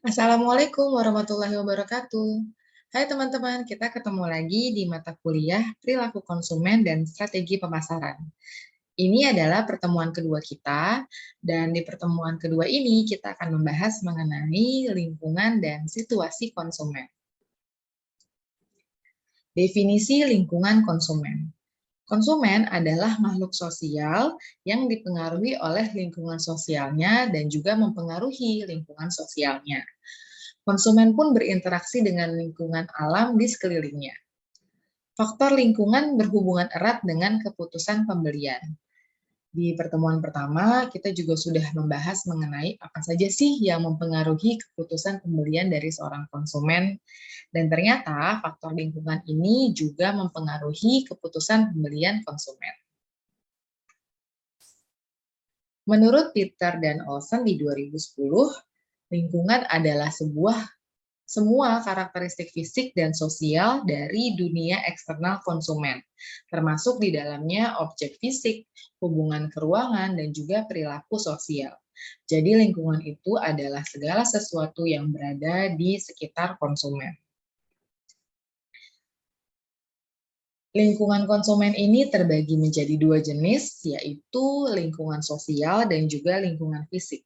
Assalamualaikum warahmatullahi wabarakatuh. Hai teman-teman, kita ketemu lagi di mata kuliah Perilaku Konsumen dan Strategi Pemasaran. Ini adalah pertemuan kedua kita, dan di pertemuan kedua ini kita akan membahas mengenai lingkungan dan situasi konsumen. Definisi lingkungan konsumen. Konsumen adalah makhluk sosial yang dipengaruhi oleh lingkungan sosialnya dan juga mempengaruhi lingkungan sosialnya. Konsumen pun berinteraksi dengan lingkungan alam di sekelilingnya. Faktor lingkungan berhubungan erat dengan keputusan pembelian. Di pertemuan pertama, kita juga sudah membahas mengenai apa saja sih yang mempengaruhi keputusan pembelian dari seorang konsumen. Dan ternyata faktor lingkungan ini juga mempengaruhi keputusan pembelian konsumen. Menurut Peter dan Olson di 2010, lingkungan adalah semua karakteristik fisik dan sosial dari dunia eksternal konsumen, termasuk di dalamnya objek fisik, hubungan keruangan, dan juga perilaku sosial. Jadi lingkungan itu adalah segala sesuatu yang berada di sekitar konsumen. Lingkungan konsumen ini terbagi menjadi dua jenis, yaitu lingkungan sosial dan juga lingkungan fisik.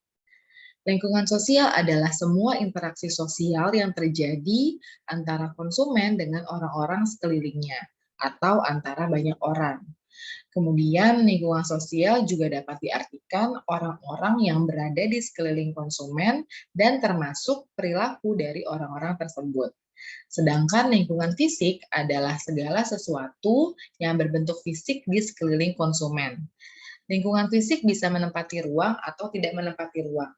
Lingkungan sosial adalah semua interaksi sosial yang terjadi antara konsumen dengan orang-orang sekelilingnya atau antara banyak orang. Kemudian lingkungan sosial juga dapat diartikan orang-orang yang berada di sekeliling konsumen dan termasuk perilaku dari orang-orang tersebut. Sedangkan lingkungan fisik adalah segala sesuatu yang berbentuk fisik di sekeliling konsumen. Lingkungan fisik bisa menempati ruang atau tidak menempati ruang.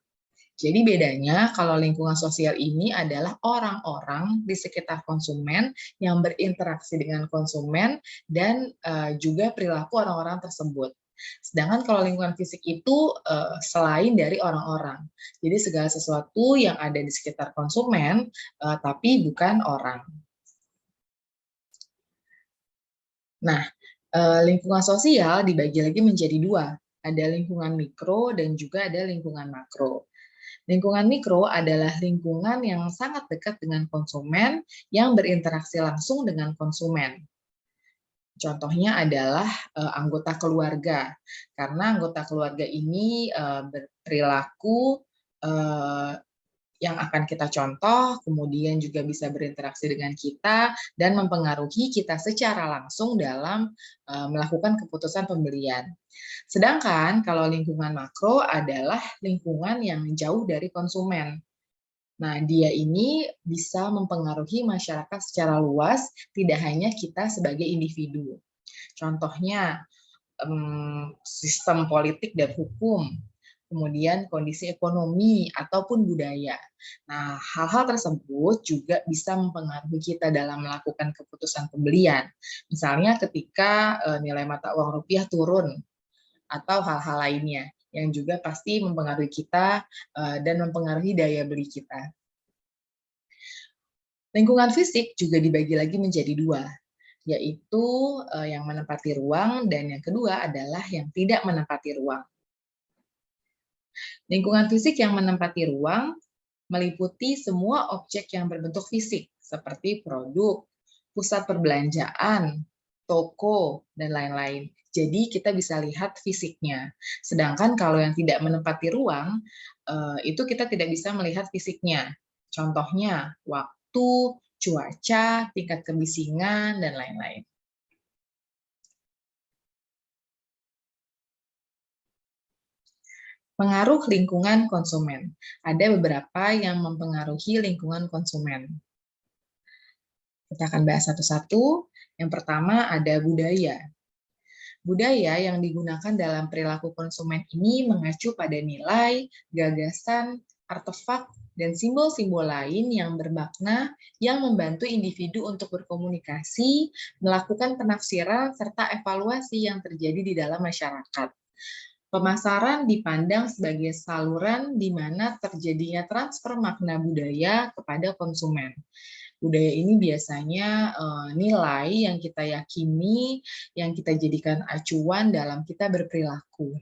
Jadi bedanya kalau lingkungan sosial ini adalah orang-orang di sekitar konsumen yang berinteraksi dengan konsumen dan juga perilaku orang-orang tersebut. Sedangkan kalau lingkungan fisik itu selain dari orang-orang. Jadi segala sesuatu yang ada di sekitar konsumen tapi bukan orang. Nah, lingkungan sosial dibagi lagi menjadi dua. Ada lingkungan mikro dan juga ada lingkungan makro. Lingkungan mikro adalah lingkungan yang sangat dekat dengan konsumen yang berinteraksi langsung dengan konsumen. Contohnya adalah anggota keluarga, karena anggota keluarga ini berperilaku yang akan kita contoh, kemudian juga bisa berinteraksi dengan kita dan mempengaruhi kita secara langsung dalam melakukan keputusan pembelian. Sedangkan kalau lingkungan makro adalah lingkungan yang jauh dari konsumen. Nah, dia ini bisa mempengaruhi masyarakat secara luas, tidak hanya kita sebagai individu. Contohnya, sistem politik dan hukum, kemudian kondisi ekonomi ataupun budaya. Nah, hal-hal tersebut juga bisa mempengaruhi kita dalam melakukan keputusan pembelian. Misalnya ketika nilai mata uang rupiah turun atau hal-hal lainnya yang juga pasti mempengaruhi kita dan mempengaruhi daya beli kita. Lingkungan fisik juga dibagi lagi menjadi dua, yaitu yang menempati ruang dan yang kedua adalah yang tidak menempati ruang. Lingkungan fisik yang menempati ruang meliputi semua objek yang berbentuk fisik, seperti produk, pusat perbelanjaan, toko, dan lain-lain. Jadi kita bisa lihat fisiknya. Sedangkan kalau yang tidak menempati ruang, itu kita tidak bisa melihat fisiknya. Contohnya, waktu, cuaca, tingkat kebisingan, dan lain-lain. Pengaruh lingkungan konsumen. Ada beberapa yang mempengaruhi lingkungan konsumen. Kita akan bahas satu-satu. Yang pertama ada budaya. Budaya yang digunakan dalam perilaku konsumen ini mengacu pada nilai, gagasan, artefak, dan simbol-simbol lain yang bermakna yang membantu individu untuk berkomunikasi, melakukan penafsiran, serta evaluasi yang terjadi di dalam masyarakat. Pemasaran dipandang sebagai saluran di mana terjadinya transfer makna budaya kepada konsumen. Budaya ini biasanya nilai yang kita yakini, yang kita jadikan acuan dalam kita berperilaku.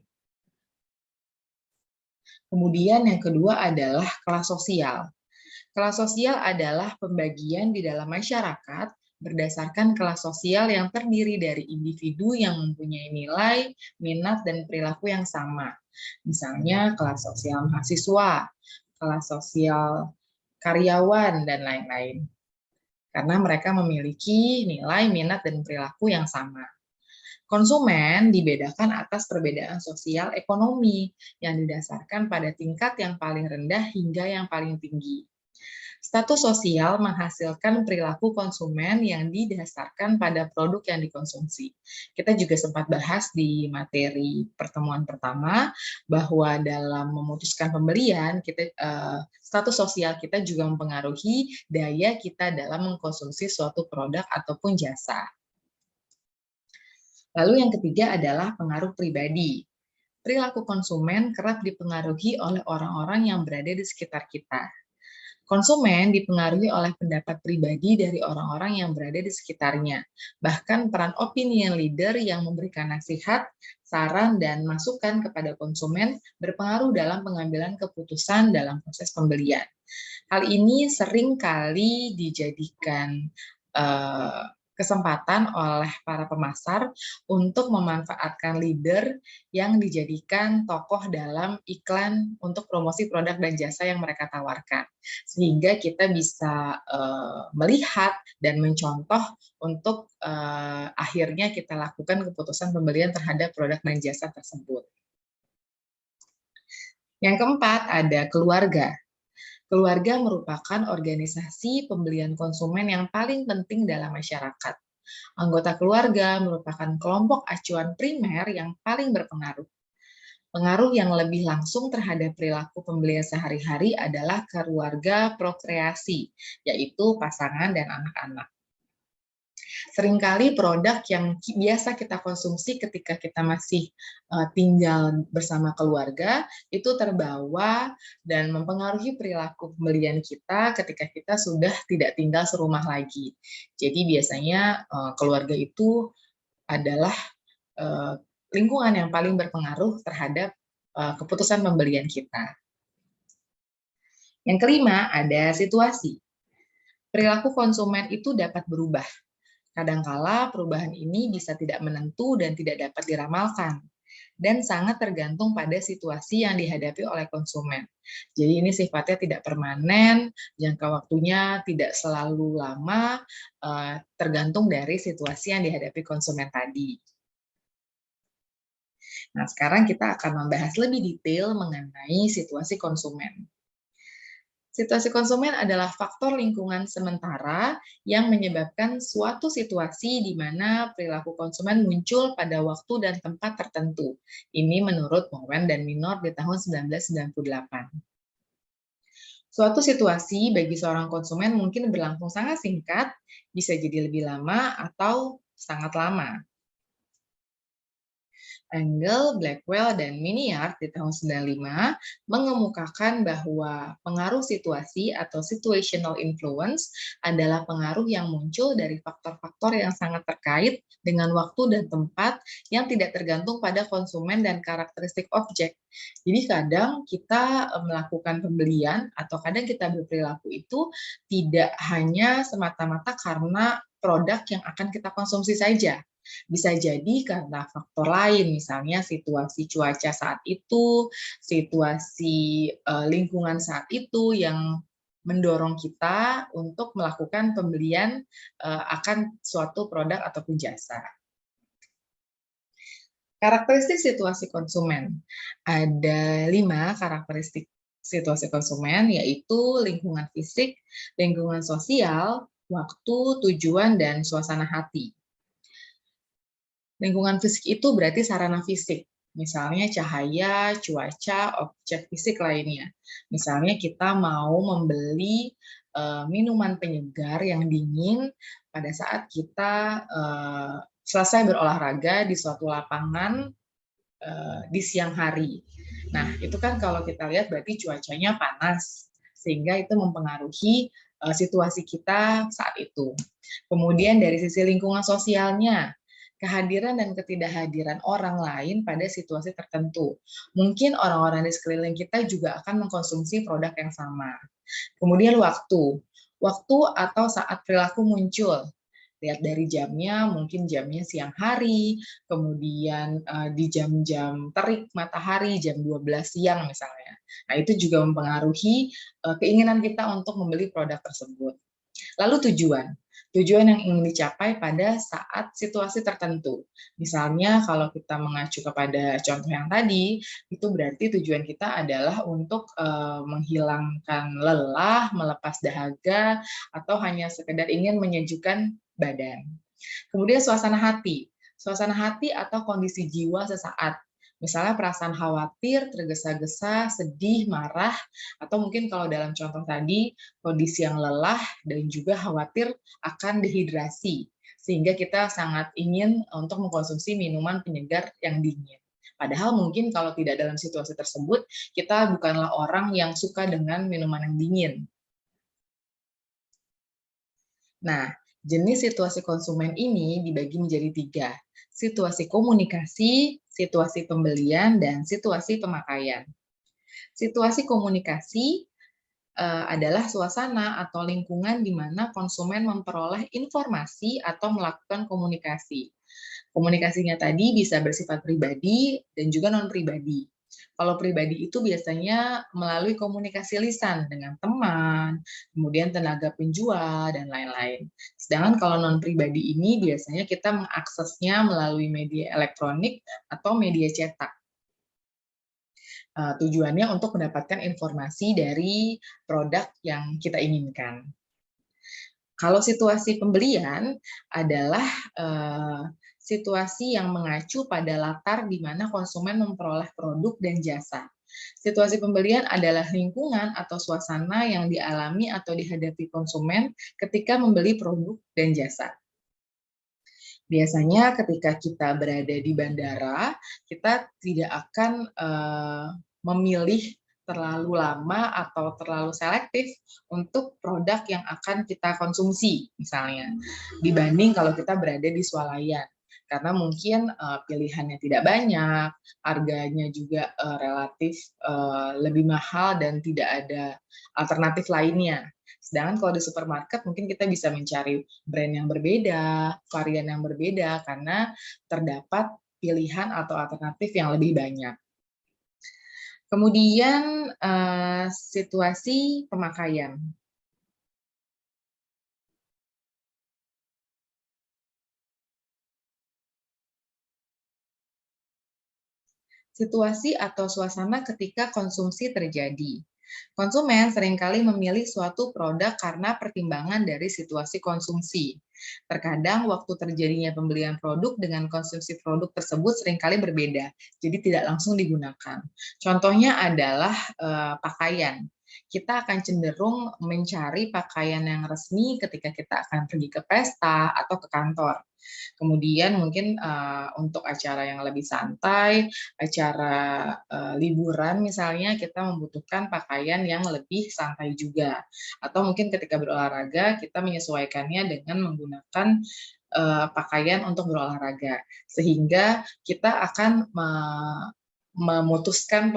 Kemudian yang kedua adalah kelas sosial. Kelas sosial adalah pembagian di dalam masyarakat berdasarkan kelas sosial yang terdiri dari individu yang mempunyai nilai, minat, dan perilaku yang sama. Misalnya kelas sosial mahasiswa, kelas sosial karyawan, dan lain-lain. Karena mereka memiliki nilai, minat, dan perilaku yang sama. Konsumen dibedakan atas perbedaan sosial ekonomi yang didasarkan pada tingkat yang paling rendah hingga yang paling tinggi. Status sosial menghasilkan perilaku konsumen yang didasarkan pada produk yang dikonsumsi. Kita juga sempat bahas di materi pertemuan pertama bahwa dalam memutuskan pembelian, status sosial kita juga mempengaruhi daya kita dalam mengkonsumsi suatu produk ataupun jasa. Lalu yang ketiga adalah pengaruh pribadi. Perilaku konsumen kerap dipengaruhi oleh orang-orang yang berada di sekitar kita. Konsumen dipengaruhi oleh pendapat pribadi dari orang-orang yang berada di sekitarnya. Bahkan peran opinion leader yang memberikan nasihat, saran, dan masukan kepada konsumen berpengaruh dalam pengambilan keputusan dalam proses pembelian. Hal ini sering kali dijadikan kesempatan oleh para pemasar untuk memanfaatkan leader yang dijadikan tokoh dalam iklan untuk promosi produk dan jasa yang mereka tawarkan. Sehingga kita bisa melihat dan mencontoh untuk akhirnya kita lakukan keputusan pembelian terhadap produk dan jasa tersebut. Yang keempat ada keluarga. Keluarga merupakan organisasi pembelian konsumen yang paling penting dalam masyarakat. Anggota keluarga merupakan kelompok acuan primer yang paling berpengaruh. Pengaruh yang lebih langsung terhadap perilaku pembelian sehari-hari adalah keluarga prokreasi, yaitu pasangan dan anak-anak. Seringkali produk yang biasa kita konsumsi ketika kita masih tinggal bersama keluarga itu terbawa dan mempengaruhi perilaku pembelian kita ketika kita sudah tidak tinggal serumah lagi. Jadi biasanya keluarga itu adalah lingkungan yang paling berpengaruh terhadap keputusan pembelian kita. Yang kelima ada situasi. Perilaku konsumen itu dapat berubah. Kadangkala perubahan ini bisa tidak menentu dan tidak dapat diramalkan, dan sangat tergantung pada situasi yang dihadapi oleh konsumen. Jadi ini sifatnya tidak permanen, jangka waktunya tidak selalu lama, tergantung dari situasi yang dihadapi konsumen tadi. Nah, sekarang kita akan membahas lebih detail mengenai situasi konsumen. Situasi konsumen adalah faktor lingkungan sementara yang menyebabkan suatu situasi di mana perilaku konsumen muncul pada waktu dan tempat tertentu. Ini menurut Mowen dan Minor di tahun 1998. Suatu situasi bagi seorang konsumen mungkin berlangsung sangat singkat, bisa jadi lebih lama atau sangat lama. Engel, Blackwell, dan Miniart di tahun 95 mengemukakan bahwa pengaruh situasi atau situational influence adalah pengaruh yang muncul dari faktor-faktor yang sangat terkait dengan waktu dan tempat yang tidak tergantung pada konsumen dan karakteristik objek. Jadi kadang kita melakukan pembelian atau kadang kita berperilaku itu tidak hanya semata-mata karena produk yang akan kita konsumsi saja. Bisa jadi karena faktor lain, misalnya situasi cuaca saat itu, situasi lingkungan saat itu yang mendorong kita untuk melakukan pembelian akan suatu produk ataupun jasa. Karakteristik situasi konsumen. Ada 5 karakteristik situasi konsumen, yaitu lingkungan fisik, lingkungan sosial, waktu, tujuan, dan suasana hati. Lingkungan fisik itu berarti sarana fisik, misalnya cahaya, cuaca, objek fisik lainnya. Misalnya kita mau membeli minuman penyegar yang dingin pada saat kita selesai berolahraga di suatu lapangan di siang hari. Nah, itu kan kalau kita lihat berarti cuacanya panas, sehingga itu mempengaruhi situasi kita saat itu. Kemudian dari sisi lingkungan sosialnya, kehadiran dan ketidakhadiran orang lain pada situasi tertentu. Mungkin orang-orang di sekeliling kita juga akan mengkonsumsi produk yang sama. Kemudian waktu atau saat perilaku muncul. Lihat dari jamnya, mungkin jamnya siang hari, kemudian di jam-jam terik matahari, jam 12 siang misalnya. Nah, itu juga mempengaruhi keinginan kita untuk membeli produk tersebut. Lalu tujuan yang ingin dicapai pada saat situasi tertentu. Misalnya kalau kita mengacu kepada contoh yang tadi, itu berarti tujuan kita adalah untuk menghilangkan lelah, melepas dahaga, atau hanya sekedar ingin menyejukkan badan. Kemudian suasana hati atau kondisi jiwa sesaat. Misalnya perasaan khawatir, tergesa-gesa, sedih, marah, atau mungkin kalau dalam contoh tadi, kondisi yang lelah dan juga khawatir akan dehidrasi, sehingga kita sangat ingin untuk mengkonsumsi minuman penyegar yang dingin. Padahal mungkin kalau tidak dalam situasi tersebut, kita bukanlah orang yang suka dengan minuman yang dingin. Nah, jenis situasi konsumen ini dibagi menjadi 3. Situasi komunikasi, situasi pembelian, dan situasi pemakaian. Situasi komunikasi adalah suasana atau lingkungan di mana konsumen memperoleh informasi atau melakukan komunikasi. Komunikasinya tadi bisa bersifat pribadi dan juga non-pribadi. Kalau pribadi itu biasanya melalui komunikasi lisan dengan teman, kemudian tenaga penjual, dan lain-lain. Sedangkan kalau non-pribadi ini biasanya kita mengaksesnya melalui media elektronik atau media cetak. Tujuannya untuk mendapatkan informasi dari produk yang kita inginkan. Kalau situasi pembelian adalah situasi yang mengacu pada latar di mana konsumen memperoleh produk dan jasa. Situasi pembelian adalah lingkungan atau suasana yang dialami atau dihadapi konsumen ketika membeli produk dan jasa. Biasanya ketika kita berada di bandara, kita tidak akan memilih terlalu lama atau terlalu selektif untuk produk yang akan kita konsumsi, misalnya, dibanding kalau kita berada di swalayan. Karena mungkin pilihannya tidak banyak, harganya juga relatif lebih mahal dan tidak ada alternatif lainnya. Sedangkan kalau di supermarket mungkin kita bisa mencari brand yang berbeda, varian yang berbeda, karena terdapat pilihan atau alternatif yang lebih banyak. Kemudian situasi pemakaian. Situasi atau suasana ketika konsumsi terjadi. Konsumen seringkali memilih suatu produk karena pertimbangan dari situasi konsumsi. Terkadang waktu terjadinya pembelian produk dengan konsumsi produk tersebut seringkali berbeda, jadi tidak langsung digunakan. Contohnya adalah pakaian. Kita akan cenderung mencari pakaian yang resmi ketika kita akan pergi ke pesta atau ke kantor. Kemudian mungkin untuk acara yang lebih santai, acara liburan misalnya, kita membutuhkan pakaian yang lebih santai juga. Atau mungkin ketika berolahraga, kita menyesuaikannya dengan menggunakan pakaian untuk berolahraga. Sehingga kita akan memutuskan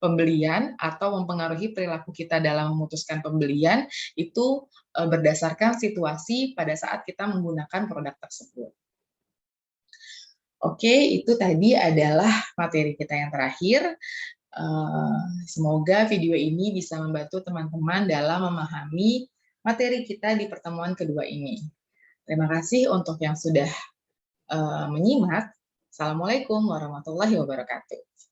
pembelian atau mempengaruhi perilaku kita dalam memutuskan pembelian itu berdasarkan situasi pada saat kita menggunakan produk tersebut. Oke, itu tadi adalah materi kita yang terakhir. Semoga video ini bisa membantu teman-teman dalam memahami materi kita di pertemuan kedua ini. Terima kasih untuk yang sudah menyimak. Assalamualaikum warahmatullahi wabarakatuh.